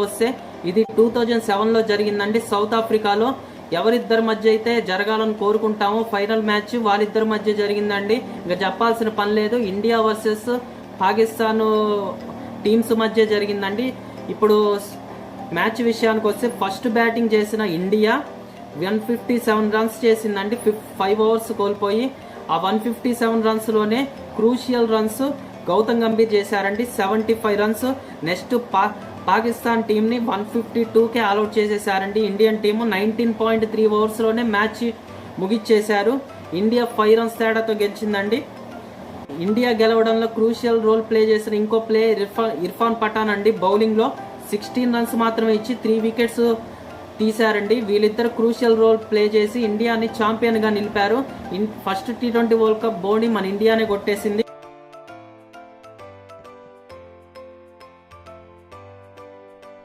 వస్తే ఇది 2007లో జరిగిందండి సౌత్ ఆఫ్రికాలో. ఎవరిద్దరి మధ్య అయితే జరగాలని కోరుకుంటామో ఫైనల్ మ్యాచ్ వాళ్ళిద్దరి మధ్య జరిగిందండి. ఇంకా చెప్పాల్సిన పని లేదు. ఇండియా వర్సెస్ పాకిస్తాన్ టీమ్స్ మధ్య జరిగిందండి. ఇప్పుడు మ్యాచ్ విషయానికి వస్తే ఫస్ట్ బ్యాటింగ్ చేసిన ఇండియా 157 రన్స్ చేసిందండి 5 ఓవర్స్ కోల్పోయి. ఆ 157 రన్స్లోనే క్రూషియల్ రన్స్ గౌతమ్ గంభీర్ చేశారండి 75 రన్స్. నెక్స్ట్ పాకిస్తాన్ టీంని 152కే ఆల్అౌట్ చేసేసారండి. ఇండియన్ టీము 19.3 ఓవర్స్లోనే మ్యాచ్ ముగిచ్చేశారు. ఇండియా 5 రన్స్ తేడాతో గెలిచిందండి. ఇండియా గెలవడంలో క్రూషియల్ రోల్ ప్లే చేసిన ఇంకో ప్లేయర్ ఇర్ఫాన్ పఠాన్ అండి. బౌలింగ్లో 16 రన్స్ మాత్రమే ఇచ్చి 3 వికెట్స్ తీశారండి. వీళ్ళిద్దరు క్రూషియల్ రోల్ ప్లే చేసి ఇండియాని ఛాంపియన్గా నిలిపారు. ఫస్ట్ T20 వరల్డ్ కప్ బోర్డుని మన ఇండియానే కొట్టేసింది.